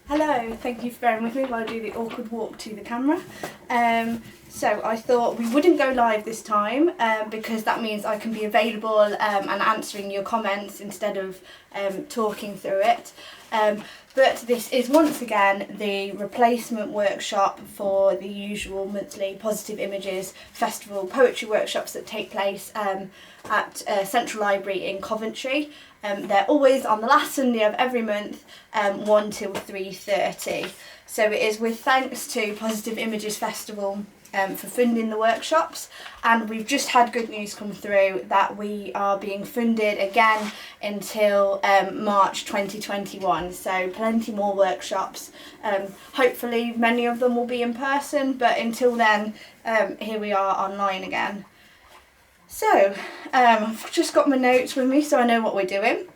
Hello, thank you for bearing with me while I do the awkward walk to the camera. So I thought we wouldn't go live this time because that means I can be available and answering your comments instead of talking through it. But this is once again the replacement workshop for the usual monthly Positive Images Festival poetry workshops that take place at Central Library in Coventry. They're always on the last Sunday of every month, 1 till 3:30. So it is with thanks to Positive Images Festival for funding the workshops, and we've just had good news come through that we are being funded again until March 2021, so plenty more workshops. Hopefully many of them will be in person, but until then here we are online again. So I've just got my notes with me so I know what we're doing.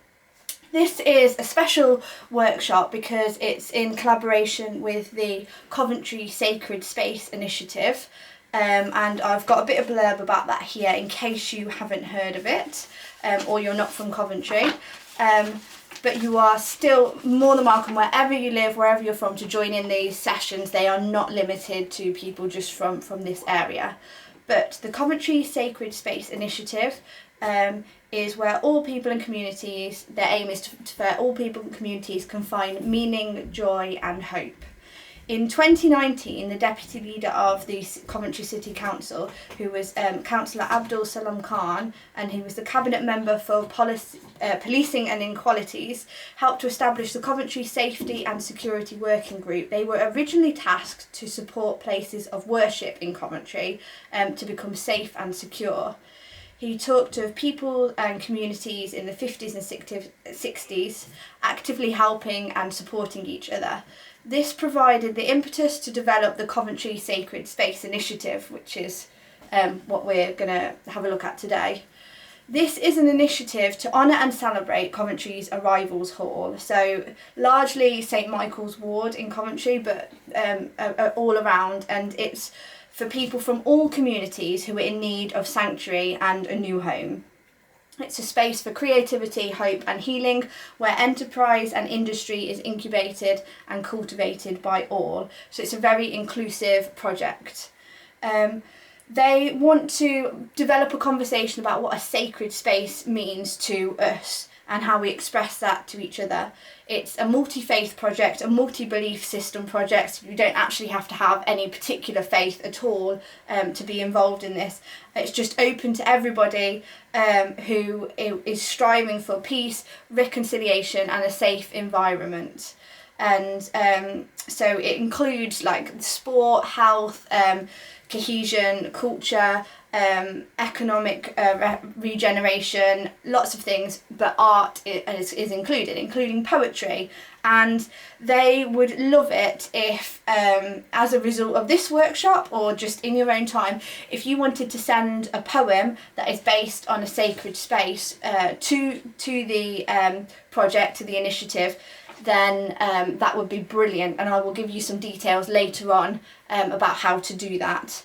This is a special workshop because it's in collaboration with the Coventry Sacred Space Initiative, and I've got a bit of blurb about that here in case you haven't heard of it or you're not from Coventry. But you are still more than welcome wherever you live, wherever you're from, to join in these sessions. They are not limited to people just from this area. But the Coventry Sacred Space Initiative is where all people and communities, their aim is where all people and communities can find meaning, joy and hope. In 2019, the deputy leader of the Coventry City Council, who was Councillor Abdul Salam Khan, and he was the cabinet member for policing and inequalities, helped to establish the Coventry Safety and Security Working Group. They were originally tasked to support places of worship in Coventry to become safe and secure. He talked of people and communities in the 50s and 60s actively helping and supporting each other. This provided the impetus to develop the Coventry Sacred Space Initiative, which is what we're going to have a look at today. This is an initiative to honour and celebrate Coventry's Arrivals Hall, so largely St Michael's Ward in Coventry, but all around, and it's for people from all communities who are in need of sanctuary and a new home. It's a space for creativity, hope and healing, where enterprise and industry is incubated and cultivated by all. So it's a very inclusive project. They want to develop a conversation about what a sacred space means to us and how we express that to each other. It's a multi-faith project, a multi-belief system project. You don't actually have to have any particular faith at all to be involved in this. It's just open to everybody who is striving for peace, reconciliation and a safe environment. And so it includes like sport, health, cohesion, culture, economic regeneration, lots of things, but art is included, including poetry. And they would love it if, as a result of this workshop or just in your own time, if you wanted to send a poem that is based on a sacred space to the project, to the initiative, then that would be brilliant, and I will give you some details later on about how to do that.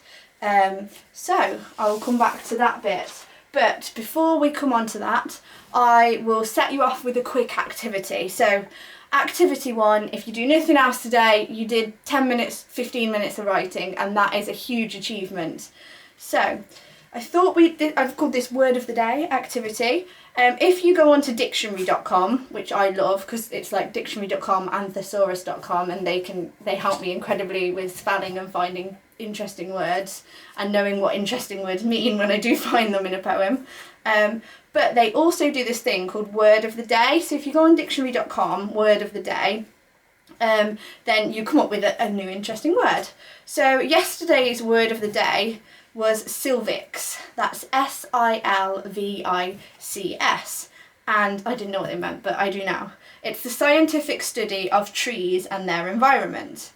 So I will come back to that bit, but before we come on to that, I will set you off with a quick activity. So activity 1, if you do nothing else today, you did 10 minutes, 15 minutes of writing, and that is a huge achievement. So I thought I've called this Word of the Day activity. If you go on to dictionary.com, which I love because it's like dictionary.com and thesaurus.com, and they help me incredibly with spelling and finding interesting words and knowing what interesting words mean when I do find them in a poem. But they also do this thing called Word of the Day. So if you go on dictionary.com, Word of the Day, then you come up with a new interesting word. So yesterday's Word of the Day was Silvics. That's Silvics, and I didn't know what it meant, but I do now. It's the scientific study of trees and their environment.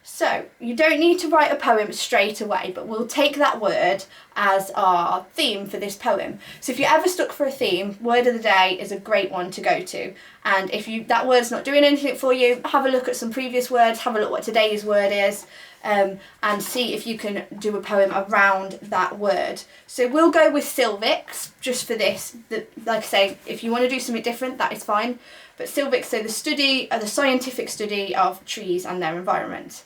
So you don't need to write a poem straight away, but we'll take that word as our theme for this poem. So if you're ever stuck for a theme, Word of the Day is a great one to go to. And if that word's not doing anything for you, have a look at some previous words, have a look what today's word is, and see if you can do a poem around that word. So we'll go with Silvics just for this. Like I say, if you want to do something different, that is fine. But Silvics, so the scientific study of trees and their environment.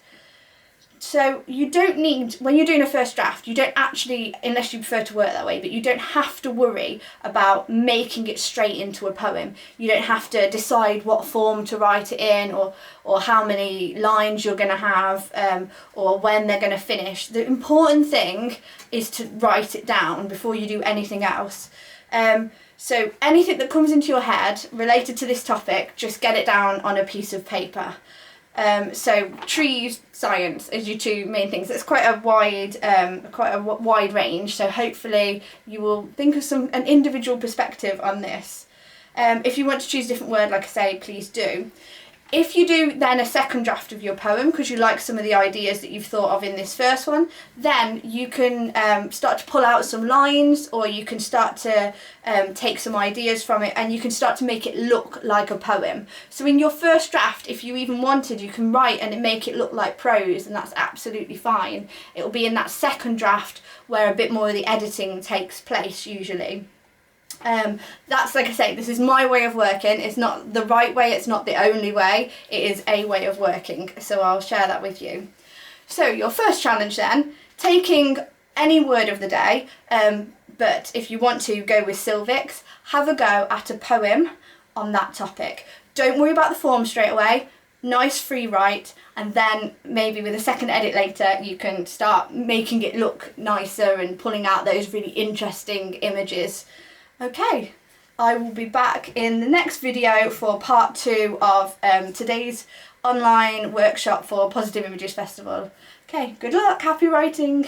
So you don't need, when you're doing a first draft, you don't actually, unless you prefer to work that way, but you don't have to worry about making it straight into a poem. You don't have to decide what form to write it in, or how many lines you're going to have, or when they're going to finish. The important thing is to write it down before you do anything else. So anything that comes into your head related to this topic, just get it down on a piece of paper. So trees, science is your two main things. It's quite a wide range. So hopefully you will think of an individual perspective on this. If you want to choose a different word, like I say, please do. If you do then a second draft of your poem, because you like some of the ideas that you've thought of in this first one, then you can start to pull out some lines, or you can start to take some ideas from it, and you can start to make it look like a poem. So in your first draft, if you even wanted, you can write and make it look like prose, and that's absolutely fine. It will be in that second draft where a bit more of the editing takes place usually. That's, like I say, this is my way of working. It's not the right way, it's not the only way, it is a way of working, so I'll share that with you. So your first challenge then, taking any word of the day, but if you want to go with Silvics, have a go at a poem on that topic. Don't worry about the form straight away, nice free write, and then maybe with a second edit later you can start making it look nicer and pulling out those really interesting images. Okay, I will be back in the next video for part 2 of today's online workshop for Positive Images Festival. Okay, good luck, happy writing!